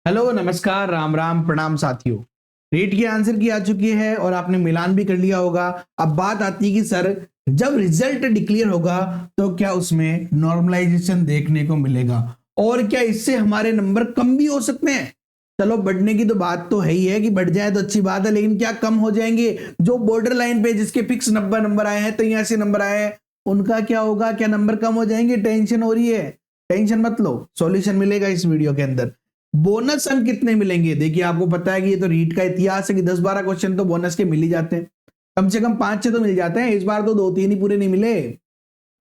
Hello नमस्कार राम राम प्रणाम साथियों। रीट की आंसर की आ चुकी है और आपने मिलान भी कर लिया होगा। अब बात आती है कि सर जब रिजल्ट डिक्लेयर होगा तो क्या उसमें नॉर्मलाइजेशन देखने को मिलेगा और क्या इससे हमारे नंबर कम भी हो सकते हैं। चलो बढ़ने की तो बात तो है ही है कि बढ़ जाए तो अच्छी बात है, लेकिन क्या कम हो जाएंगे? जो बॉर्डर लाइन पे जिसके फिक्स 90 नंबर आए हैं, 83 नंबर आए हैं, उनका क्या होगा? क्या नंबर कम हो जाएंगे? टेंशन हो रही है? टेंशन मत लो, सॉल्यूशन मिलेगा इस वीडियो के अंदर। बोनस अंक कितने मिलेंगे? देखिए आपको पता है कि ये तो रीट का इतिहास है कि 10-12 क्वेश्चन तो बोनस के मिल ही जाते हैं, कम से कम 5-6 तो मिल जाते हैं। इस बार तो 2-3 ही पूरे नहीं मिले।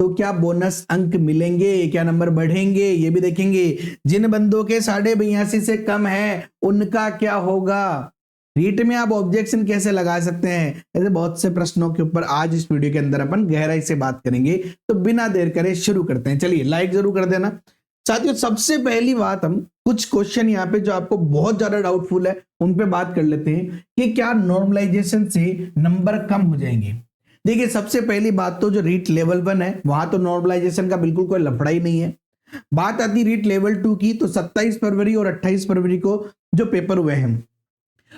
तो क्या बोनस अंक मिलेंगे? क्या नंबर बढ़ेंगे? ये भी देखेंगे। जिन बंदों के 82.5 से कम है उनका क्या होगा? रीट में आप ऑब्जेक्शन कैसे लगा सकते हैं? ऐसे बहुत से प्रश्नों के ऊपर आज इस वीडियो के अंदर अपन गहराई से बात करेंगे। तो बिना देर करे शुरू करते हैं। चलिए लाइक जरूर कर देना साथियों। सबसे पहली बात, हम कुछ क्वेश्चन यहाँ पे जो आपको बहुत ज्यादा डाउटफुल है उन पे बात कर लेते हैं कि क्या नॉर्मलाइजेशन से नंबर कम हो जाएंगे। देखिए सबसे पहली बात तो जो रीट लेवल 1 है वहां तो नॉर्मलाइजेशन का बिल्कुल कोई लफड़ा ही नहीं है। बात आती रीट लेवल 2 की, तो 27 फरवरी और 28 फरवरी को जो पेपर हुए हैं।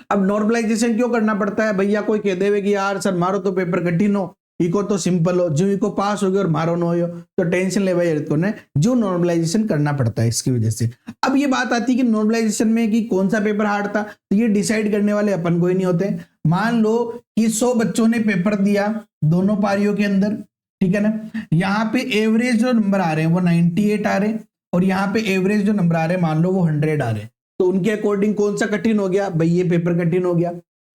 अब नॉर्मलाइजेशन क्यों करना पड़ता है भैया? कोई कह देवे कि यार सर मारो तो पेपर कठिन हो, इको तो सिंपल हो, जो इको पास हो गया और मारो नो हो तो टेंशन ले भाई को ने जो नॉर्मलाइजेशन करना पड़ता है इसकी वजह से। अब ये बात आती है कि नॉर्मलाइजेशन में कि कौन सा पेपर हार्ड था, तो ये डिसाइड करने वाले अपन कोई नहीं होते। मान लो कि 100 बच्चों ने पेपर दिया दोनों पारियों के अंदर, ठीक है ना। यहाँ पे एवरेज जो नंबर आ रहे हैं वो 98 आ रहे हैं और यहाँ पे एवरेज जो नंबर आ रहे हैं मान लो वो 100 आ रहे हैं। तो उनके अकॉर्डिंग कौन सा कठिन हो गया भाई? ये पेपर कठिन हो गया।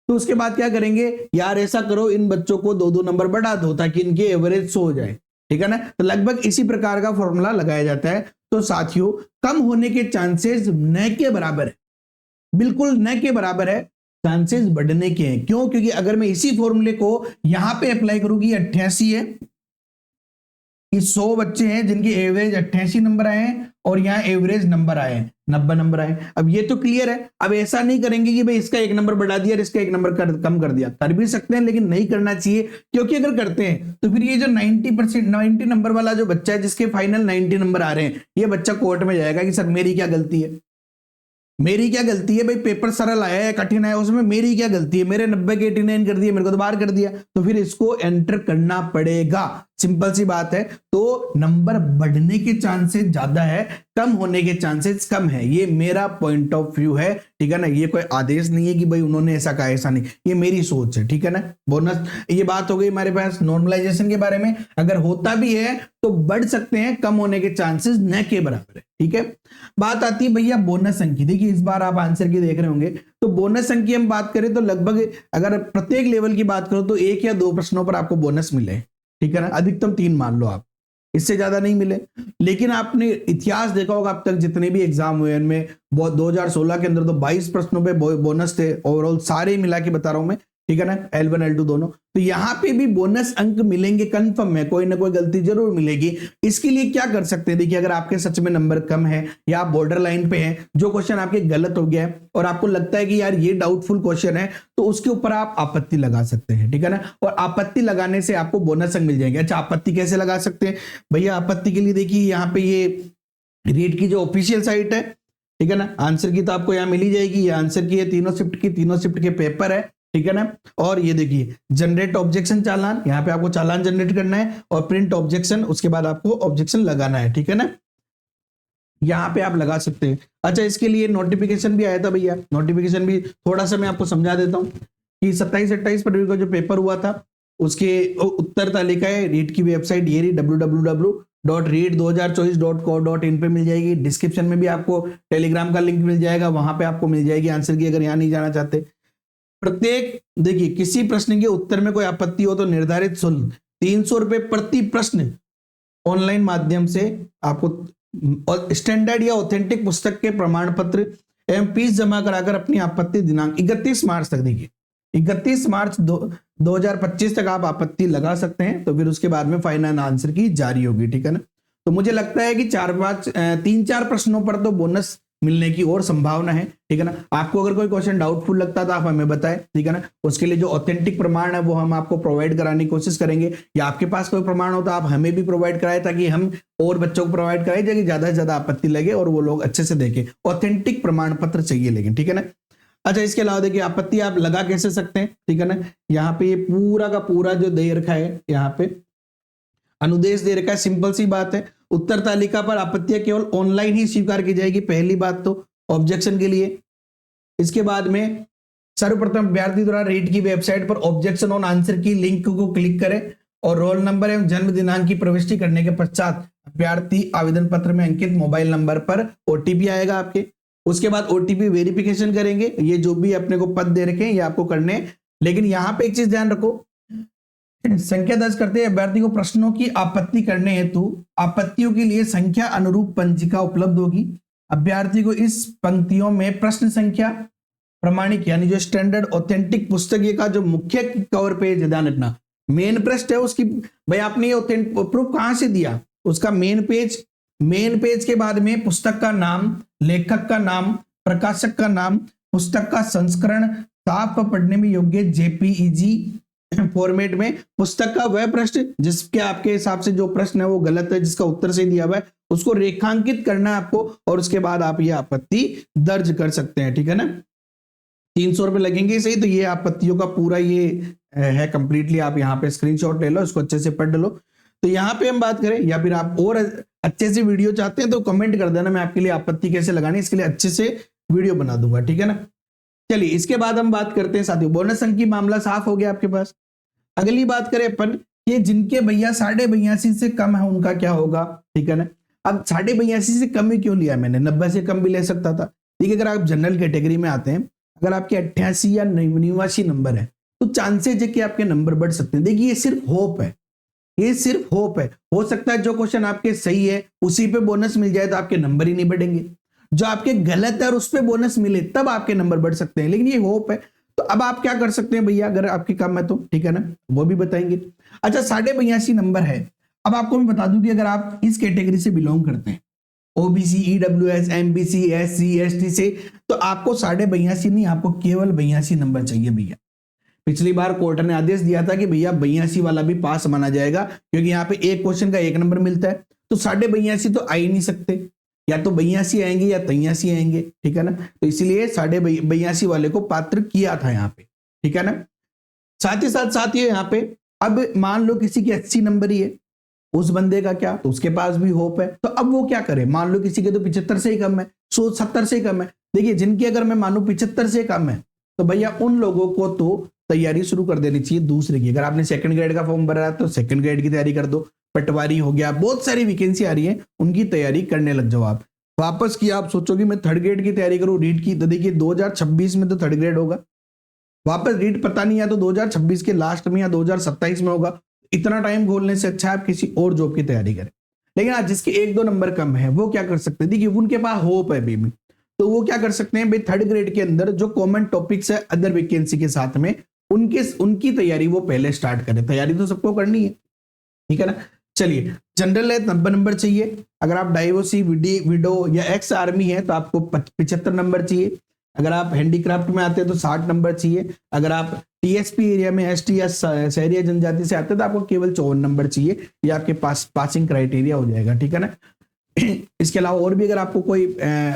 तो उसके बाद क्या करेंगे यार, ऐसा करो इन बच्चों को 2-2 नंबर बढ़ा दो ताकि इनके एवरेज 100 हो जाए, ठीक है ना। तो लगभग इसी प्रकार का फॉर्मूला लगाया जाता है। तो साथियों कम होने के चांसेस न के बराबर है, बिल्कुल न के बराबर है, चांसेस बढ़ने के हैं। क्यों? क्योंकि अगर मैं इसी फॉर्मूले को यहां पे अप्लाई करूंगी, 88 है कि 100 बच्चे हैं जिनके एवरेज 88 नंबर आए हैं और यहाँ एवरेज नंबर आए 90 नंबर आए। अब ये तो क्लियर है। अब ऐसा नहीं करेंगे कि भाई इसका एक नंबर बढ़ा दिया और इसका एक नंबर कम कर दिया। कर भी सकते हैं लेकिन नहीं करना चाहिए, क्योंकि अगर करते हैं तो फिर ये जो 90% 90 नंबर वाला जो बच्चा है जिसके फाइनल 90 नंबर आ रहे हैं, ये बच्चा कोर्ट में जाएगा कि सर मेरी क्या गलती है, मेरी क्या गलती है भाई? पेपर सरल आया है कठिन आया उसमें मेरी क्या गलती है? मेरे 90 के 89 कर दिए, मेरे को तो बाहर कर दिया। तो फिर इसको एंटर करना पड़ेगा, सिंपल सी बात है। तो नंबर बढ़ने के चांसेस ज्यादा है, कम होने के चांसेस कम है। ये मेरा पॉइंट ऑफ व्यू है, ठीक है ना। ये कोई आदेश नहीं है कि भाई उन्होंने ऐसा कहा, ऐसा नहीं, ये मेरी सोच है, ठीक है ना। बोनस ये बात हो गई हमारे पास नॉर्मलाइजेशन के बारे में। अगर होता भी है तो बढ़ सकते हैं, कम होने के चांसेस न के बराबर है, ठीक है। बात आती है भैया बोनस अंक की। देखिए इस बार आप आंसर की देख रहे होंगे, तो बोनस अंक की हम बात करें तो लगभग अगर प्रत्येक लेवल की बात करो तो 1 या 2 प्रश्नों पर आपको बोनस मिले, ठीक है ना। अधिकतम 3 मान लो आप, इससे ज्यादा नहीं मिले। लेकिन आपने इतिहास देखा होगा अब तक जितने भी एग्जाम हुए उनमें 2016 के अंदर तो 22 प्रश्नों पे बोनस थे ओवरऑल, सारे मिला के बता रहा हूं मैं, ठीक है ना, L1 L2 दोनों। तो यहां पे भी बोनस अंक मिलेंगे कंफर्म है, कोई ना कोई गलती जरूर मिलेगी। इसके लिए क्या कर सकते हैं? देखिए अगर आपके सच में नंबर कम है या आप बॉर्डर लाइन पे हैं, जो क्वेश्चन आपके गलत हो गया है और आपको लगता है कि यार ये डाउटफुल क्वेश्चन है, तो उसके ऊपर आप आपत्ति लगा सकते हैं, ठीक है ना। और आपत्ति लगाने से आपको बोनस अंक मिल जाएंगे। अच्छा आपत्ति कैसे लगा सकते हैं भैया? आपत्ति के लिए देखिए यहाँ पे ये रीट की जो ऑफिशियल साइट है, ठीक है ना, आंसर की तो आपको यहाँ मिल ही जाएगी। ये आंसर की है, तीनों शिफ्ट के पेपर है, ठीक है ना। और ये देखिए जनरेट ऑब्जेक्शन चालान, यहाँ पे आपको चालान जनरेट करना है और प्रिंट ऑब्जेक्शन, उसके बाद आपको ऑब्जेक्शन लगाना है, ठीक है ना। यहाँ पे आप लगा सकते हैं। अच्छा इसके लिए नोटिफिकेशन भी आया था भैया, नोटिफिकेशन भी थोड़ा सा मैं आपको समझा देता हूँ कि 27-28 फरवरी को जो पेपर हुआ था उसके उत्तर तालिका है रीट की वेबसाइट, ये रही www.read2024.co.in पे मिल जाएगी। डिस्क्रिप्शन में भी आपको टेलीग्राम का लिंक मिल जाएगा, वहां पे आपको मिल जाएगी आंसर की, अगर यहाँ नहीं जाना चाहते। प्रत्येक देखिए किसी प्रश्न के उत्तर में कोई आपत्ति हो तो निर्धारित शुल्क 300 रुपए प्रति प्रश्न ऑनलाइन माध्यम से आपको और स्टैंडर्ड या ऑथेंटिक पुस्तक के प्रमाण पत्र एवं फीस जमा कराकर अपनी आपत्ति दिनांक 31 मार्च तक, देखिए 31 मार्च 2025 तक आप आपत्ति लगा सकते हैं। तो फिर उसके बाद में फाइनल आंसर की जारी होगी, ठीक है ना। तो मुझे लगता है कि 3-4 प्रश्नों पर तो बोनस मिलने की और संभावना है, ठीक है ना। आपको अगर कोई क्वेश्चन डाउटफुल लगता है तो आप हमें बताएं, ठीक है ना। उसके लिए जो ऑथेंटिक प्रमाण है वो हम आपको प्रोवाइड कराने की कोशिश करेंगे, या आपके पास कोई प्रमाण हो तो आप हमें भी प्रोवाइड कराएं, ताकि हम और बच्चों को प्रोवाइड कराएं, ताकि ज्यादा से ज्यादा आपत्ति लगे और वो लोग अच्छे से देखें। ऑथेंटिक प्रमाण पत्र चाहिए लेकिन, ठीक है ना। अच्छा, इसके अलावा देखिए आपत्ति आप लगा कैसे सकते हैं, ठीक है ना। यहाँ पे ये पूरा का पूरा जो दे रखा है, यहाँ पे अनुदेश दे रखा है, सिंपल सी बात है। उत्तर तालिका पर आपत्तियां केवल ऑनलाइन ही स्वीकार की जाएगी, पहली बात तो ऑब्जेक्शन के लिए। इसके बाद में सर्वप्रथम अभ्यर्थी द्वारा रीट की वेबसाइट पर ऑब्जेक्शन ऑन आंसर की लिंक को क्लिक करें और रोल नंबर एवं जन्म दिनांक की प्रविष्टि करने के पश्चात अभ्यर्थी आवेदन पत्र में अंकित मोबाइल नंबर पर ओटीपी आएगा आपके। उसके बाद ओटीपी वेरिफिकेशन करेंगे, ये जो भी अपने को पद दे रखे हैं ये आपको करने हैं। लेकिन यहाँ पे एक चीज ध्यान रखो, संख्या दर्ज करते हैं अभ्यर्थी को प्रश्नों की आपत्ति करने हेतु आपत्तियों के लिए संख्या अनुरूप पंजिका उपलब्ध होगी। अभ्यर्थी को इस पंक्तियों में प्रश्न संख्या प्रमाणिक यानी जो स्टैंडर्ड ऑथेंटिक पुस्तक का जो मुख्य कवर पेज ध्यान रखना, मेन पृष्ठ है उसकी, भाई आपने ये प्रूफ कहां से दिया, उसका मेन पेज के बाद में पुस्तक का नाम, लेखक का नाम, प्रकाशक का नाम, पुस्तक का संस्करण, साफ पढ़ने में योग्य जेपीईजी फॉर्मेट में पुस्तक का वह प्रश्न जिसके आपके हिसाब से जो प्रश्न है वो गलत है, जिसका उत्तर सही दिया हुआ है, उसको रेखांकित करना है आपको, और उसके बाद आप ये आपत्ति दर्ज कर सकते हैं, ठीक है ना। 300 रुपए लगेंगे सही। तो ये आपत्तियों का पूरा ये है कंप्लीटली, आप यहाँ पे स्क्रीनशॉट ले लो, इसको अच्छे से पढ़ लो। तो यहाँ पे हम बात करें, या फिर आप और अच्छे से वीडियो चाहते हैं तो कमेंट कर देना, मैं आपके लिए आपत्ति कैसे लगानी इसके लिए अच्छे से वीडियो बना दूंगा, ठीक है ना। चलिए इसके बाद हम बात करते हैं साथियों, बोनस अंक की मामला साफ हो गया आपके पास। अगली बात करें अपन, ये जिनके भैया 82.5 से कम है उनका क्या होगा, ठीक है ना। अब 82.5 से कम ही क्यों लिया मैंने, 90 से कम भी ले सकता था। देखिए अगर आप जनरल कैटेगरी में आते हैं, अगर आपके 88 या 89 नंबर है तो चांसेज है कि आपके नंबर बढ़ सकते हैं। देखिए ये सिर्फ होप है, ये सिर्फ होप है। हो सकता है जो क्वेश्चन आपके सही है उसी पे बोनस मिल जाए तो आपके नंबर ही नहीं बढ़ेंगे, जो आपके गलत है और उस पे बोनस मिले तब आपके नंबर बढ़ सकते हैं, लेकिन ये होप है। तो अब आप क्या कर सकते हैं भैया, अगर आपके कम है तो, ठीक है ना, वो भी बताएंगे। अच्छा 82.5 नंबर है, अब आपको मैं बता दूं कि अगर आप इस कैटेगरी से बिलोंग करते हैं, OBC, EWS, MBC, SC, ST से, तो आपको 82.5 नहीं, आपको केवल 82 नंबर चाहिए भैया। पिछली बार कोर्ट ने आदेश दिया था कि भैया 82 वाला भी पास माना जाएगा, क्योंकि यहाँ पे एक क्वेश्चन का 1 नंबर मिलता है, तो 82.5 तो आ ही नहीं सकते, या तो 82 आएंगे या 83 आएंगे, ठीक है ना। तो इसलिए 82.5 वाले को पात्र किया था यहाँ पे, ठीक है ना। साथ ही साथ ये यहाँ पे, अब मान लो किसी की 80 नंबर ही है, उस बंदे का क्या, तो उसके पास भी होप है, तो अब वो क्या करे, मान लो किसी के तो 75 से ही कम है, 70 से ही कम है। देखिए जिनकी अगर मैं मानू 75 से कम है, तो भैया उन लोगों को तो तैयारी शुरू कर देनी चाहिए दूसरे की। अगर आपने सेकंड ग्रेड का फॉर्म भरा है तो सेकंड ग्रेड की तैयारी कर दो, पटवारी हो गया, बहुत सारी वैकेंसी आ रही है, उनकी तैयारी करने लग जाओ आप। वापस की आप सोचोगे मैं थर्ड ग्रेड की तैयारी करूं रीट की, तो देखिए 2026 में तो थर्ड ग्रेड होगा, वापस रीट पता नहीं है तो 2026 के लास्ट में या 2027 में होगा। इतना टाइम घोलने से अच्छा है आप किसी और जॉब की तैयारी करें। लेकिन आज जिसके 1-2 नंबर कम है वो क्या कर सकते हैं, देखिए उनके पास होप है बेबी, तो वो क्या कर सकते हैं भाई, थर्ड ग्रेड के अंदर जो कॉमन टॉपिक्स है अदर वैकेंसी के साथ में, उनकी तैयारी वो पहले स्टार्ट करें। तैयारी तो सबको करनी है, ठीक है ना। चलिए जनरल है 90 नंबर चाहिए, अगर आप डाइवोर्सी, विडो या एक्स आर्मी है तो आपको 75 नंबर चाहिए, अगर आप हैंडीक्राफ्ट में आते हैं तो 60 नंबर चाहिए, अगर आप टीएसपी एरिया में एसटी या शहरी जनजाति से आते हैं तो आपको केवल 54 नंबर चाहिए, ये आपके पास पासिंग क्राइटेरिया हो जाएगा, ठीक है ना। इसके अलावा और भी अगर आपको कोई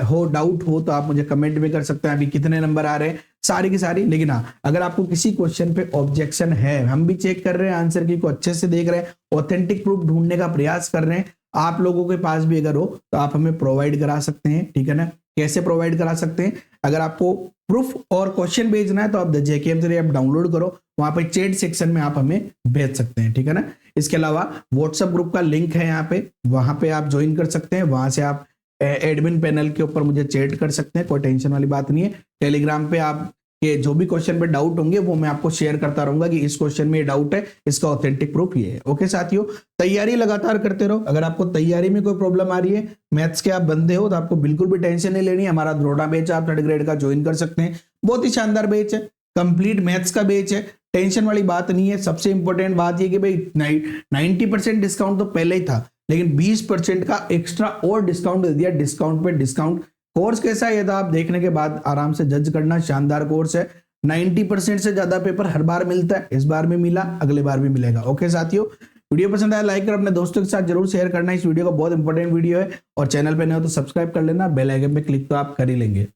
हो डाउट हो तो आप मुझे कमेंट में कर सकते हैं अभी कितने नंबर आ रहे हैं, सारी की सारी। लेकिन हाँ, अगर आपको किसी क्वेश्चन पे ऑब्जेक्शन है, हम भी चेक कर रहे हैं आंसर की को अच्छे से देख रहे हैं, ऑथेंटिक प्रूफ ढूंढने का प्रयास कर रहे हैं, आप लोगों के पास भी अगर हो तो आप हमें प्रोवाइड करा सकते हैं, ठीक है ना। कैसे प्रोवाइड करा सकते हैं, अगर आपको प्रूफ और क्वेश्चन भेजना है तो आप द जेकेएम3 ऐप डाउनलोड करो, वहां पर चैट सेक्शन में आप हमें भेज सकते हैं, ठीक है ना। इसके अलावा व्हाट्सएप ग्रुप का लिंक है यहाँ पे, वहां पे आप ज्वाइन कर सकते हैं, वहां से आप एडमिन पैनल के ऊपर मुझे चैट कर सकते हैं, कोई टेंशन वाली बात नहीं है। टेलीग्राम पे आप के जो भी क्वेश्चन पे डाउट होंगे वो मैं आपको शेयर करता रहूंगा कि इस क्वेश्चन में ये डाउट है, इसका ऑथेंटिक प्रूफ ये है। ओके साथियों, तैयारी लगातार करते रहो। अगर आपको तैयारी में कोई प्रॉब्लम आ रही है, मैथ्स के आप बंदे हो तो आपको बिल्कुल भी टेंशन नहीं लेनी, हमारा द्रोड़ा बैच आप थर्ड ग्रेड का ज्वाइन कर सकते हैं, बहुत ही शानदार बैच है, कंप्लीट मैथ्स का बैच है, टेंशन वाली बात नहीं है। सबसे इंपॉर्टेंट बात ये कि भाई 90% डिस्काउंट तो पहले ही था, लेकिन 20% का एक्स्ट्रा और डिस्काउंट दे दिया, डिस्काउंट पे डिस्काउंट कोर्स कैसा है ये तो आप देखने के बाद आराम से जज करना। शानदार कोर्स है, 90% से ज्यादा पेपर हर बार मिलता है, इस बार भी मिला, अगले बार भी मिलेगा। ओके साथियों, वीडियो पसंद आया लाइक कर अपने दोस्तों के साथ जरूर शेयर करना। इस वीडियो का बहुत इंपॉर्टेंट वीडियो है, और चैनल पे नए हो तो सब्सक्राइब कर लेना, बेल आइकन पे क्लिक तो आप कर ही लेंगे।